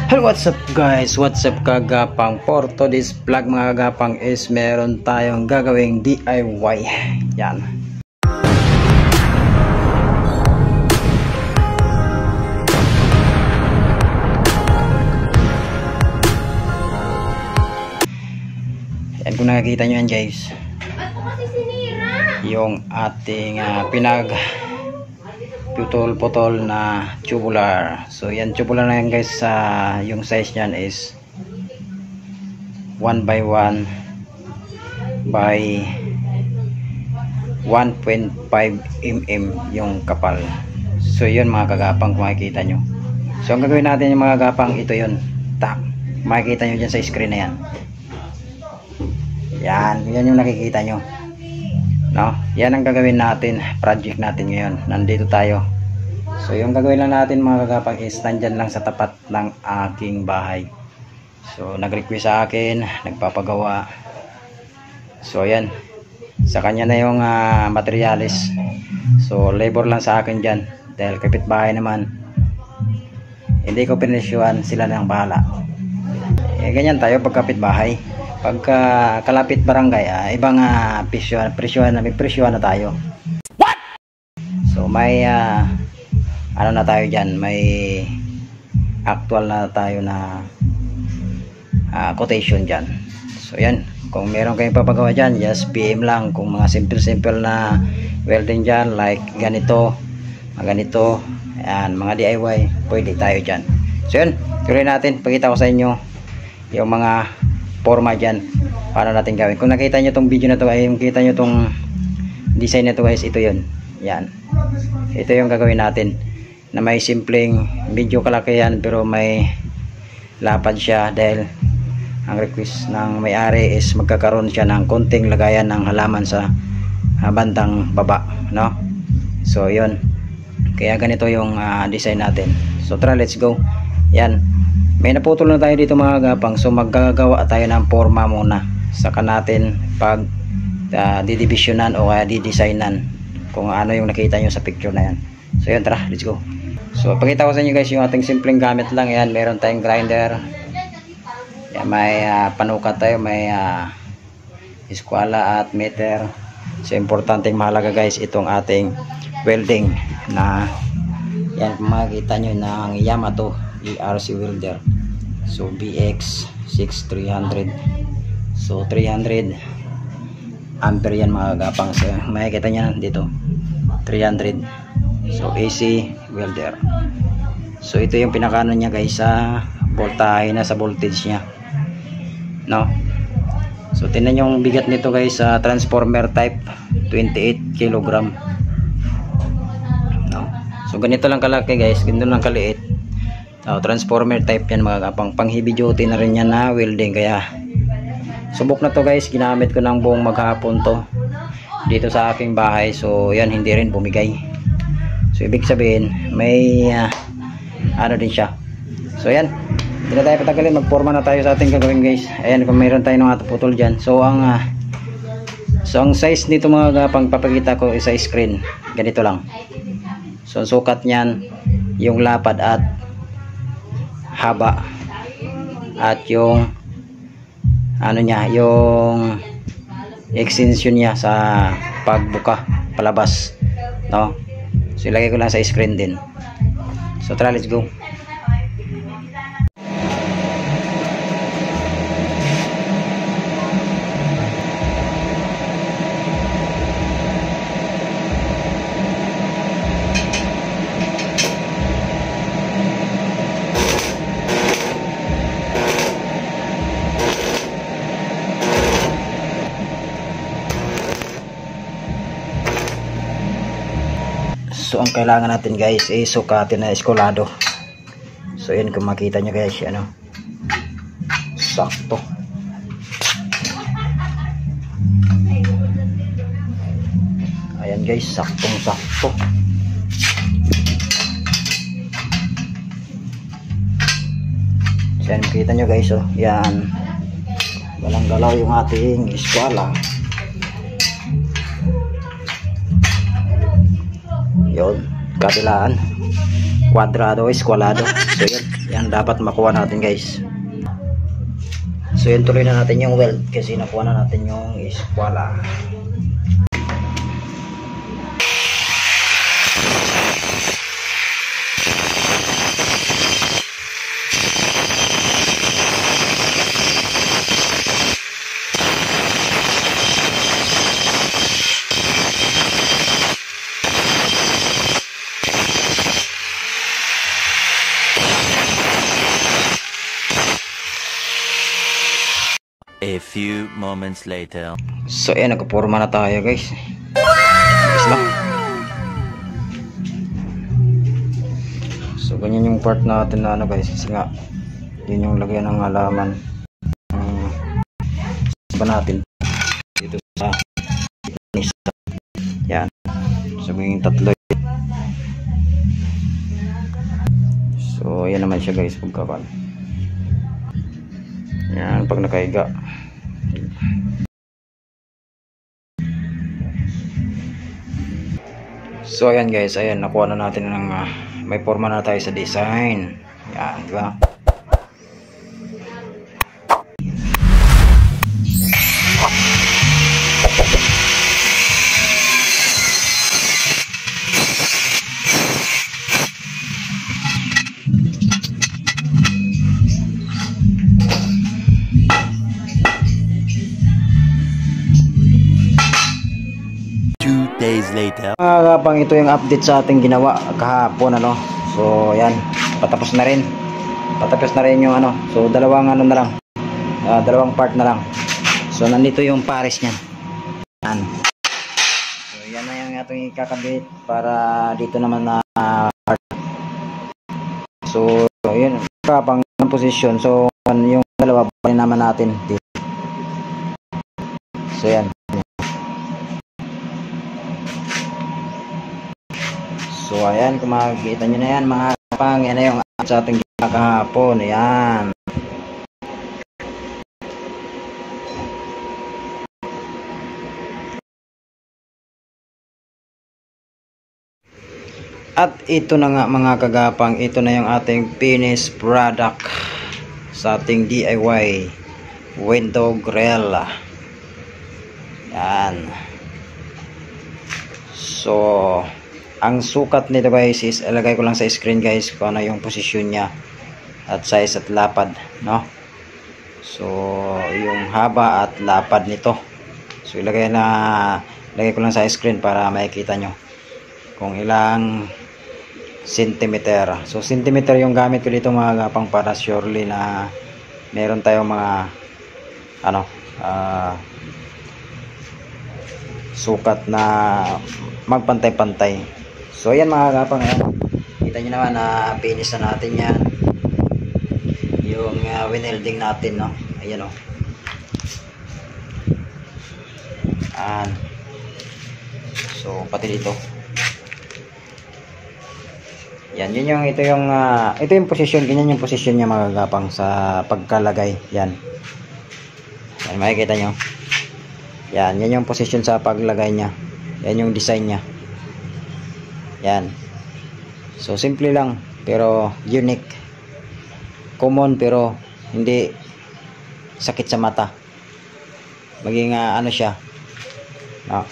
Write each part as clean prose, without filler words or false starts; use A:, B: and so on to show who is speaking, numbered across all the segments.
A: Hello, what's up guys? What's up kagapang? For today's vlog mga kagapang is meron tayong gagawing DIY. Yan. Yan, kung nakikita nyo yan guys, yung ating putol-putol na tubular. So yan, tubular na yan guys. Yung size nyan is 1 by 1 by 1.5 mm yung kapal. So yun mga kagapang, kung makikita nyo. So ang gagawin natin yung mga kagapang, ito yun. Makikita nyo dyan sa screen na yan. Yan yung nakikita nyo. No? Yan ang gagawin natin, project natin ngayon. Nandito tayo. So yung gagawin lang natin mga kagapang is nandyan lang sa tapat ng aking bahay. So nag-request sa akin, nagpapagawa. So yan, sa kanya na yung materialis. So labor lang sa akin dyan, dahil kapitbahay naman, hindi ko pinisyuhan, sila nang bahala. Ganyan tayo pag kapitbahay. Pagka kalapit barangay, ibang presyohan na tayo. What? So may ano na tayo dyan, may actual na tayo na quotation dyan. So yan, kung meron kayong papagawa dyan, just PM lang. Kung mga simple na welding dyan, like ganito, yan, mga DIY, pwede tayo dyan. So yan, tuloy natin, pakita ko sa inyo yung mga forma dyan, paano natin gawin. Kung nakita nyo tong video na to, ay makita nyo tong design na to guys, ito yun. Yan, ito yung gagawin natin, na may simpleng medyo kalakihan pero may lapad siya, dahil ang request ng may-ari is magkakaroon siya ng konting lagayan ng halaman sa bandang baba, no? So yun, kaya ganito yung design natin. So tara, let's go. Yan, may naputol na tayo dito mga kagapang. So maggagawa tayo ng forma muna, saka natin pag didivisionan o didesignan kung ano yung nakita nyo sa picture na yan. So yun, tara, let's go. So pakita ko sa inyo guys yung ating simpleng gamit lang. Yan, meron tayong grinder. Yan, may panukat tayo, may eskwala at meter. So importanteng mahalaga guys itong ating welding na yan, kung makikita nyo ng Yamato ERC welder. So BX 6300. So 300 ampere yan mga kagapang. So makikita nyo dito 300. So AC welder. So ito yung pinakano niya guys, sa voltahe na, sa voltage niya, no? So tingnan yung bigat nito guys, sa transformer type, 28 kg, no? So ganito lang kalaki guys, ganito lang kaliit. Transformer type yan mga kapang, pang heavy duty na rin yan na welding. Kaya subok na to guys, ginamit ko ng buong maghapon to dito sa aking bahay. So yan, hindi rin bumigay. So ibig sabihin may ano din siya. So yan, hindi na tayo patagalin, magporma na tayo sa ating gagawin guys. Ayan, kung mayroon tayo ng putol dyan. So ang size nito mga kapang, papakita ko sa screen, ganito lang. So sukat nyan, yung lapad at haba, at yung ano niya, yung extension niya sa pagbuka palabas, no? So ilagay ko lang sa screen din. So tara, let's go. So ang kailangan natin guys ay sukatin na eskulado. So yun, kung makita nyo guys, ano, sakto. Ayan guys, saktong sakto. So yan, makita nyo guys, oh, yan, walang galaw yung ating eskwala. Yun, kabilaan kwadrado o eskwalado. So yun, yan dapat makuha natin guys. So yun, tuloy na natin yung weld kasi nakuha na natin yung eskwala.
B: A few moments later.
A: So ayan, nagpurma na tayo guys. Ayos lang. So ganyan yung part natin na ano guys, kasi nga yun yung lagyan ng halaman ba natin dito sa isa. Yan. So yung tatlo. So ayan naman siya guys, pagkakan. Yan, pag nakahiga. So ayan guys, ayan, nakuha na natin ng may forma na tayo sa design. Yan, di ba?
B: Days later.
A: Kapang ito yung update sa ating ginawa kahapon ano. So yan, patapos na rin. Patapos na rin yung ano. So dalawang ano na lang. Dalawang part na lang. So nandito yung pares niya. Yan. So yan na yung ating ikakabit para dito naman na part. So yun, kapang position. So yung dalawa pa rin naman natin dito. So yan. So ayan, kung makikita nyo na yan mga kapang, yan na yung sa ating ginawa kahapon. Ayan. At ito na nga mga kagapang, ito na yung ating finished product sa ating DIY window grill. Yan. So ang sukat nito guys is, ilagay ko lang sa screen guys kung ano yung posisyon niya at size at lapad, no? So yung haba at lapad nito, so ilagay ko lang sa screen para makikita nyo kung ilang centimeter. So centimeter yung gamit ko dito mga kapang, para surely na meron tayong mga ano sukat na magpantay-pantay. So ayan mga kapang, ayan. Kita nyo naman na finish na natin yan. Yung winelding natin, no? Ayan o. Ayan. So pati dito. Yan, ito yung position, ganyan yung position niya mga kapang sa pagkalagay. Yan. Yan, makikita nyo. Yan yung position sa paglagay niya. Yan yung design niya. Yan. So simple lang pero unique. Common pero hindi sakit sa mata. Maging ano siya. No.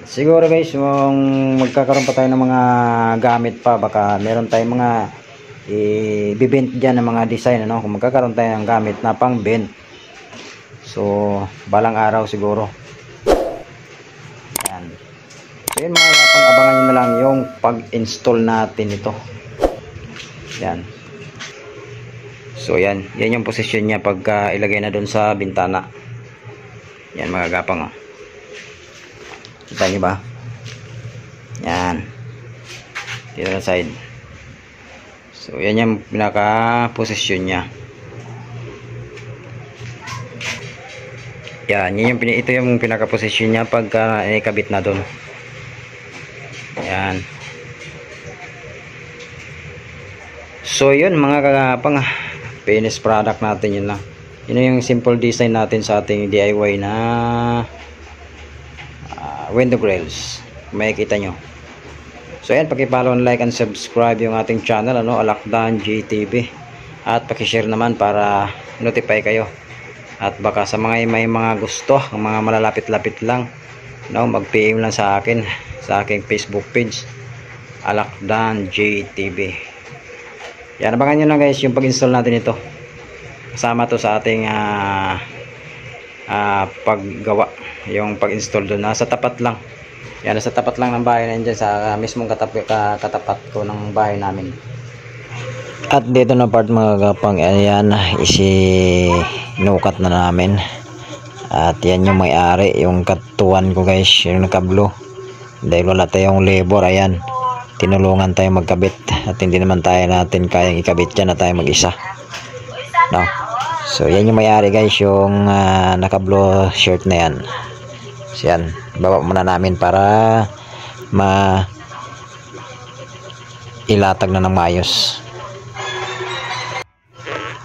A: Siguro guys, kung magkakaroon pa tayo ng mga gamit pa, baka meron tayong mga i-bent dyan ng mga design, ano? Kung magkakaroon tayo ng gamit na pang bent. So balang araw siguro. Yan. So yun mga kapang, abangan nyo na lang yung pag-install natin ito. Yan. So yan yung posisyon niya pagka ilagay na doon sa bintana. Yan mga kapang, oh. Kita nyo ba? Yan. Dito sa side. So yan yung pinaka posisyon niya. Yan, ito yung pinaka posisyon niya pagka ikabit na doon. Yan. So yun mga kagapang, finished product natin, yun lang. Yun yung simple design natin sa ating DIY na window grills. Makikita nyo. So ayan, paki-follow and like and subscribe yung ating channel, ano, Alakdan GTV. At paki-share naman para notify kayo. At baka sa mga may mga gusto, ang mga malalapit-lapit lang, no, mag-PM lang sa akin sa aking Facebook page, Alakdan GTV. Yan, abangan nyo na guys yung pag-install natin ito. Kasama to sa ating paggawa, yung pag-install doon. Nasa tapat lang. Yan, nasa tapat lang ng bahay, nandiyan sa mismong katapat ko ng bahay namin. At dito na part mga kapang, ayan, isinukat na namin. At yan yung may-ari, yung katuan ko guys, yung nakablo. Dahil wala tayong labor, ayan, tinulungan tayo magkabit. At hindi naman tayo natin kayang ikabit yan na tayo mag-isa, no? So yan yung may-ari guys, yung nakablo shirt na yan. So yan, baba muna namin para ilatag na ng maayos.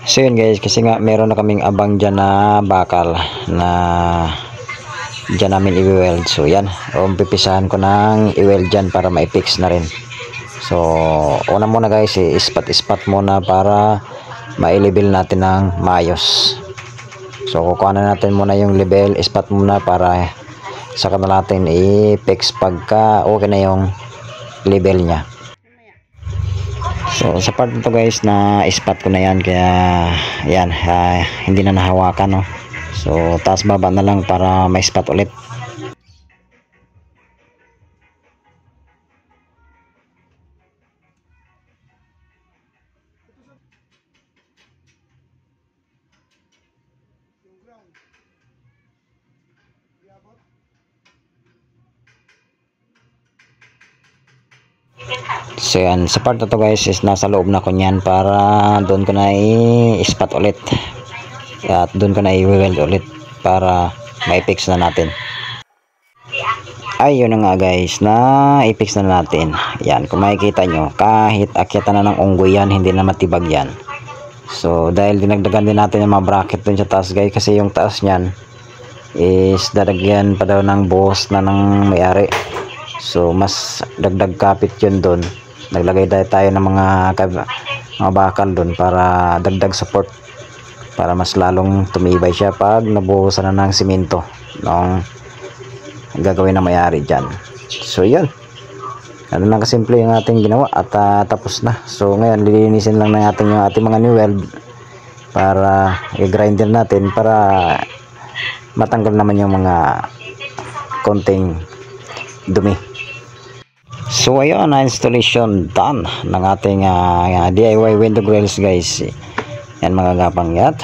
A: So yun guys, kasi nga meron na kaming abang dyan na bakal na dyan namin i-weld. So yan, umpipisahan ko ng i-weld dyan para ma-fix na rin. So una muna guys, ispat-ispat muna para ma-level natin ng maayos. So kukuha na natin muna yung level, ispat muna para saka na natin i-fix pagka okay na yung level nya. So sa part nito guys, na ispat ko na yan, kaya yan, hindi na nahawakan, no? So taas baba na lang para may spot ulit. So yan, sa part na to guys is nasa loob na ko nyan para doon ko na i-spot ulit. At doon ko na i-weld ulit para ma-fix na natin. Ay, yun na nga guys, na i-fix na natin. Yan, kung makikita nyo, kahit akyatan na ng unggoy yan, hindi na matibag yan. So dahil dinagdagan din natin yung mga bracket dun sa taas guys, kasi yung taas nyan is dadagyan pa daw ng buhos na ng may-ari. So mas dagdag kapit yun dun. Naglagay tayo ng mga bakal dun para dagdag support, para mas lalong tumibay siya pag nabuhusan na ng simento nung gagawin na may-ari dyan. So yun, ano lang kasimple yung ating ginawa at tapos na. So ngayon lilinisin lang natin yung ating mga new weld para i-grinder natin para matanggal naman yung mga konting dumi. So ayun, na installation done ng ating DIY window grills guys. Yan mga gapang, yat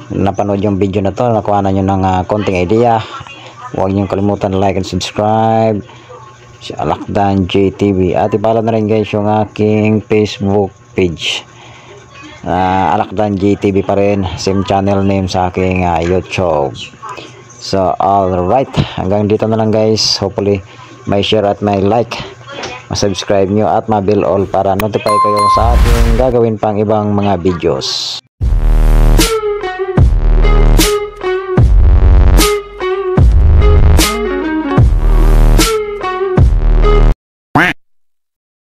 A: napanood yung video na to, nakuha na nyo ng konting idea. Huwag nyo kalimutan like and subscribe sa Alakdan GTV, at i-follow na rin guys yung aking Facebook page, Alakdan GTV pa rin, same channel name sa aking YouTube. So alright, hanggang dito na lang guys. Hopefully may share at may like, ma-subscribe nyo at ma-bell all para notify kayo sa ating gagawin pang ibang mga videos.